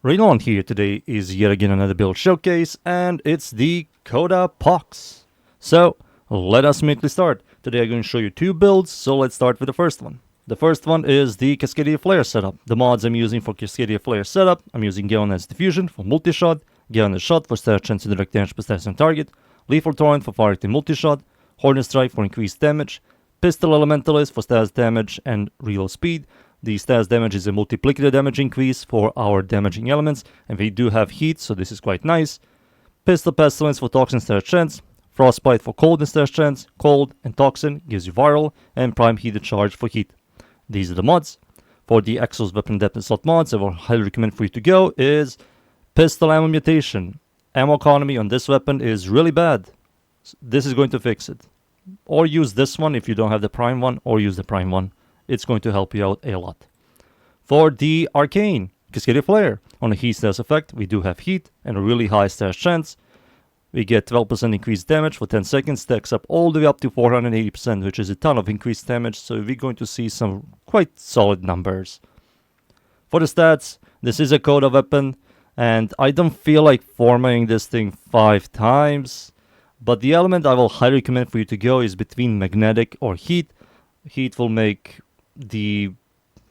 Rainollon here. Today is yet again another build showcase, and it's the Coda Pox. So, let us immediately start. Today I'm going to show you two builds, so let's start with the first one. The first one is the Cascadia Flare setup. The mods I'm using for Cascadia Flare setup, I'm using Gallon's Diffusion for multi-shot, Gallon's Shot for status chance to direct damage per status on target, Lethal Torrent for fire to multi-shot, Hornet Strike for increased damage, Pistol Elementalist for status damage and reload speed. The status damage is a multiplicator damage increase for our damaging elements, and we do have heat, so this is quite nice. Pistol Pestilence for toxin status chance, Frostbite for cold and status chance, cold and toxin gives you viral, and prime heated charge for heat. These are the mods. For the Exos weapon depth and slot mods, I will highly recommend for you to go is Pistol Ammo Mutation. Ammo economy on this weapon is really bad. This is going to fix it. Or use this one if you don't have the prime one, or use the prime one. It's going to help you out a lot. For the Arcane Cascadia Flare, on a heat status effect, we do have heat and a really high status chance. We get 12% increased damage for 10 seconds, stacks up all the way up to 480%, which is a ton of increased damage, so we're going to see some quite solid numbers. For the stats, this is a Coda weapon, and I don't feel like formatting this thing 5 times, but the element I will highly recommend for you to go is between magnetic or heat. Heat will make the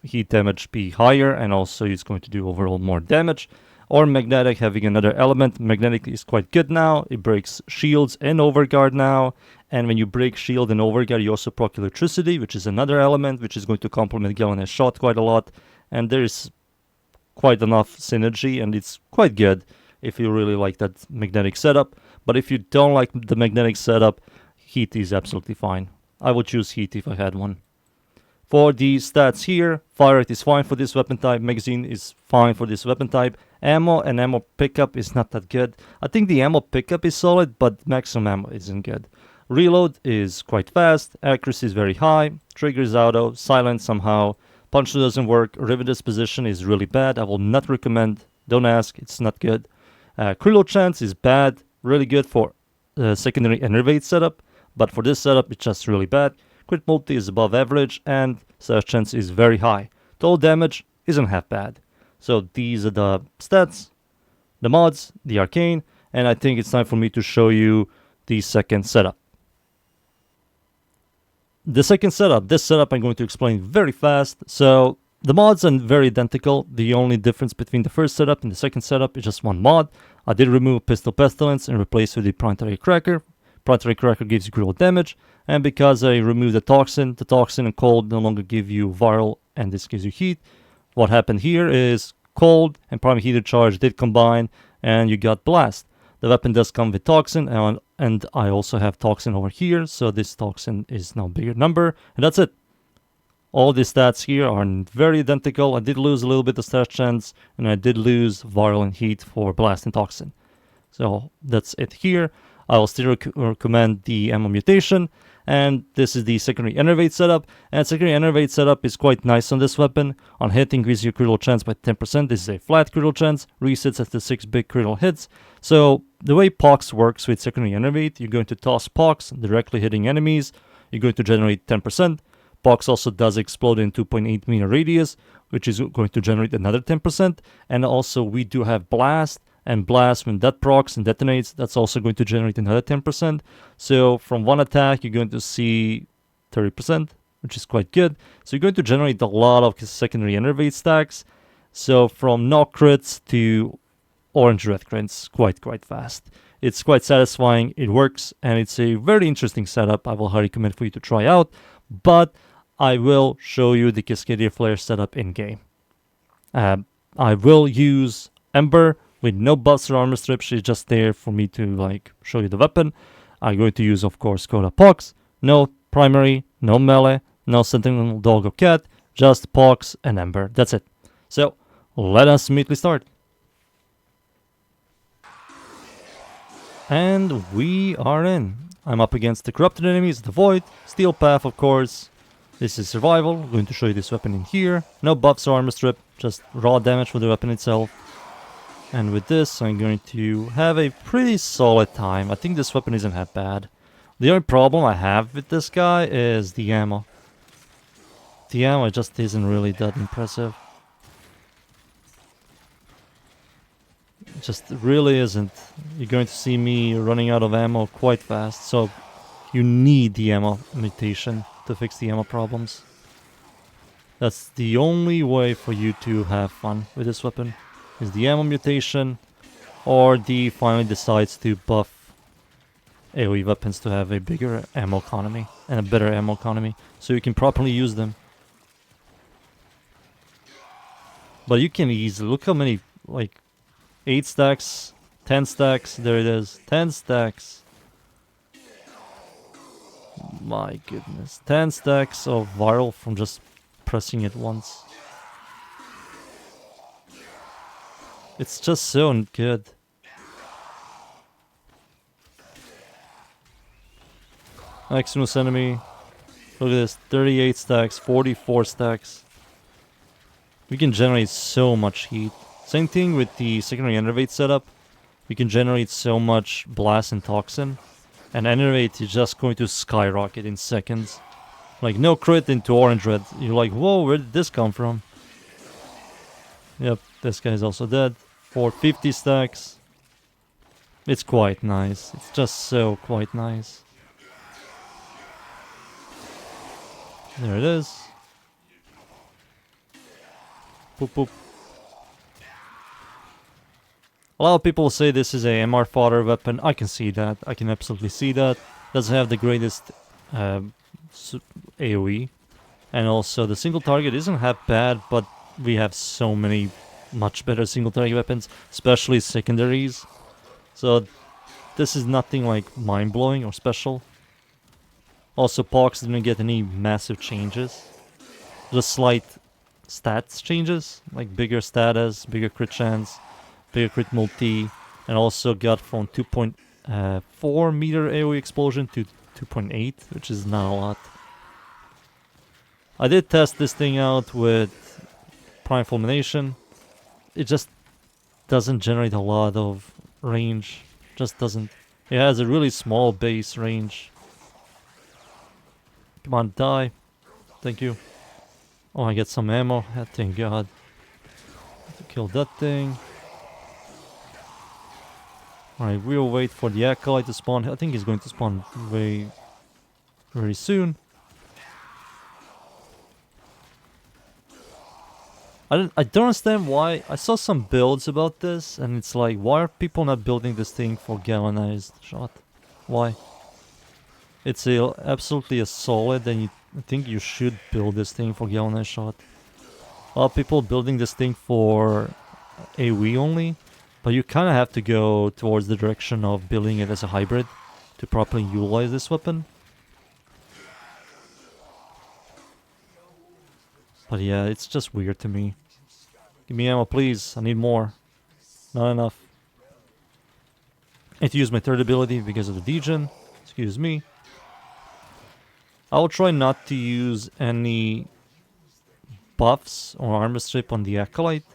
heat damage be higher, and also it's going to do overall more damage. Or magnetic, having another element. Magnetic is quite good now. It breaks shields and overguard now, and when you break shield and overguard, you also proc electricity, which is another element which is going to complement Gallon's Shot quite a lot, and there's quite enough synergy, and it's quite good if you really like that magnetic setup. But if you don't like the magnetic setup, heat is absolutely fine. I would choose heat if I had one. For the stats here, fire rate is fine for this weapon type, magazine is fine for this weapon type, ammo and ammo pickup is not that good. I think the ammo pickup is solid, but maximum ammo isn't good. Reload is quite fast, accuracy is very high, trigger is auto, silent somehow, punch doesn't work, rivet position is really bad, I will not recommend, don't ask, it's not good. Reload chance is bad, really good for secondary Enervate setup, but for this setup it's just really bad. Crit multi is above average, and status chance is very high. Total damage isn't half bad. So these are the stats, the mods, the arcane, and I think it's time for me to show you the second setup. The second setup, this setup I'm going to explain very fast. So the mods are very identical. The only difference between the first setup and the second setup is just one mod. I did remove Pistol Pestilence and replace it with the Planetary Cracker. Planetary Cracker gives you critical damage, and because I removed the toxin and cold no longer give you viral, and this gives you heat. What happened here is cold and prime heated charge did combine, and you got blast. The weapon does come with toxin, and I also have toxin over here, so this toxin is now bigger number, and that's it. All the stats here are very identical. I did lose a little bit of stat chance, and I did lose viral and heat for blast and toxin. So that's it here. I will still recommend the ammo mutation, and this is the secondary Enervate setup, and secondary Enervate setup is quite nice on this weapon. On hit, increase your critical chance by 10%. This is a flat critical chance, resets after 6 big critical hits. So the way Pox works with secondary Enervate, you're going to toss Pox directly hitting enemies, you're going to generate 10%. Pox also does explode in 2.8 meter radius, which is going to generate another 10%, and also we do have blast, and blast, when that procs and detonates, that's also going to generate another 10%. So from one attack, you're going to see 30%, which is quite good. So you're going to generate a lot of secondary Enervate stacks. So from no crits to orange red crits, quite fast. It's quite satisfying, it works, and it's a very interesting setup. I will highly recommend for you to try out, but I will show you the Cascadia Flare setup in game. I will use Ember with no buffs or armor strip. She's just there for me to show you the weapon. I'm going to use, of course, Coda Pox. No primary, no melee, no sentinel dog or cat, just Pox and Ember. That's it. So let us immediately start. And we are in. I'm up against the corrupted enemies, the Void, Steel Path, of course. This is survival. I'm going to show you this weapon in here. No buffs or armor strip, just raw damage for the weapon itself. And with this, I'm going to have a pretty solid time. I think this weapon isn't that bad. The only problem I have with this guy is the ammo. The ammo just isn't really that impressive. just really isn't. You're going to see me running out of ammo quite fast, so you need the ammo mutation to fix the ammo problems. That's the only way for you to have fun with this weapon, is the ammo mutation, or the finally decides to buff AoE weapons to have a bigger ammo economy and a better ammo economy, so you can properly use them. But you can easily, look how many, like, 8 stacks, 10 stacks, there it is, 10 stacks. My goodness, 10 stacks of viral from just pressing it once. It's just so good. Maximus enemy. Look at this, 38 stacks, 44 stacks. We can generate so much heat. Same thing with the secondary Enervate setup. We can generate so much blast and toxin. And Enervate is just going to skyrocket in seconds. Like, no crit into orange red. You're like, whoa, where did this come from? Yep, this guy's also dead. 450 stacks. It's quite nice. It's just so quite nice. There it is. Boop boop. A lot of people say this is a MR fodder weapon. I can see that. I can absolutely see that. Doesn't have the greatest AoE. And also the single target isn't that bad, but we have so many much better single target weapons, especially secondaries. So this is nothing like mind-blowing or special. Also, Pox didn't get any massive changes. Just slight stats changes, like bigger status, bigger crit chance, bigger crit multi, and also got from 2.4 meter AoE explosion to 2.8, which is not a lot. I did test this thing out with Prime Fulmination. It just doesn't generate a lot of range. Just doesn't. It has a really small base range. Come on, die. Thank you. Oh, I get some ammo. Thank God. Kill that thing. Alright, we'll wait for the Acolyte to spawn. I think he's going to spawn very soon. I don't understand why. I saw some builds about this, and it's like, why are people not building this thing for galvanized shot? Why? It's absolutely a solid, and I think you should build this thing for galvanized shot. A lot of people building this thing for AoE only, but you kind of have to go towards the direction of building it as a hybrid to properly utilize this weapon. But yeah, it's just weird to me. Give me ammo, please. I need more. Not enough. I need to use my third ability because of the degen. Excuse me. I will try not to use any buffs or armor strip on the Acolyte.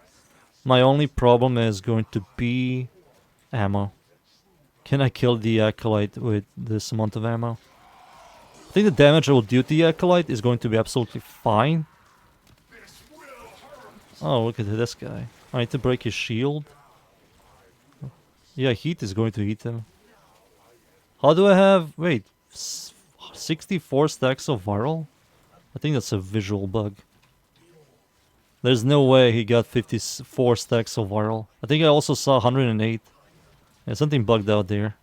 My only problem is going to be ammo. Can I kill the Acolyte with this amount of ammo? I think the damage I will do to the Acolyte is going to be absolutely fine. Oh, look at this guy. I need to break his shield. Yeah, heat is going to eat him. How do I have... Wait, 64 stacks of viral? I think that's a visual bug. There's no way he got 54 stacks of viral. I think I also saw 108. Yeah, something bugged out there.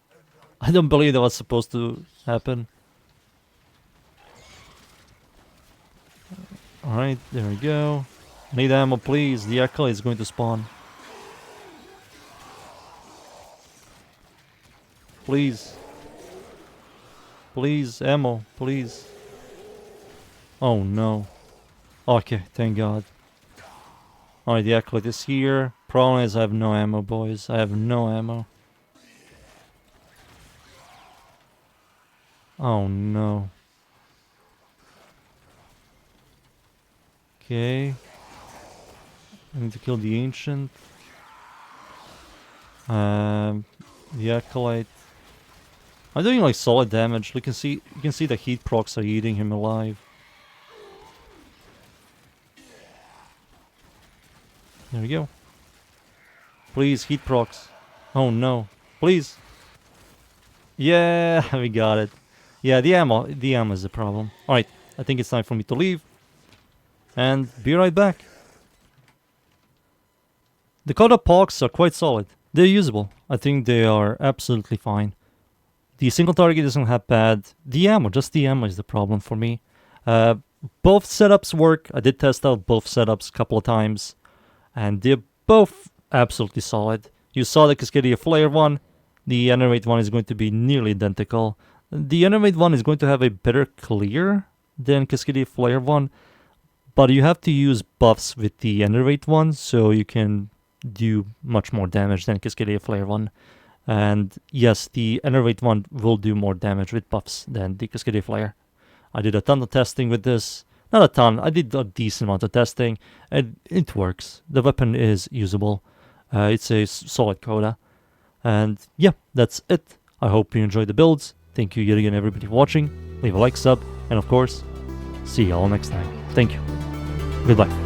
I don't believe that was supposed to happen. Alright, there we go. Need ammo, please. The Acolyte is going to spawn. Please. Please, ammo, please. Oh no. Okay, thank God. Alright, the Acolyte is here. Problem is I have no ammo, boys. I have no ammo. Oh no. Okay. I need to kill the Ancient. The Acolyte. I'm doing like solid damage. You can see the heat procs are eating him alive. There we go. Please, heat procs. Oh no. Please. Yeah, we got it. Yeah, the ammo is the problem. Alright, I think it's time for me to leave. And be right back. The Coda Pox are quite solid. They're usable. I think they are absolutely fine. The single target isn't that bad. The ammo, just the ammo is the problem for me. Both setups work. I did test out both setups a couple of times. And they're both absolutely solid. You saw the Cascadia Flare one. The Enervate one is going to be nearly identical. The Enervate one is going to have a better clear than Cascadia Flare one. But you have to use buffs with the Enervate one, so you can do much more damage than Cascadia Flare one. And yes, the Enervate one will do more damage with buffs than the Cascadia Flare. I did a ton of testing with this. Not a ton, I did a decent amount of testing, and it works. The weapon is usable. It's a solid Coda. And yeah, that's it. I hope you enjoyed the builds. Thank you yet again everybody for watching. Leave a like, sub, and of course, see you all next time. Thank you. Goodbye.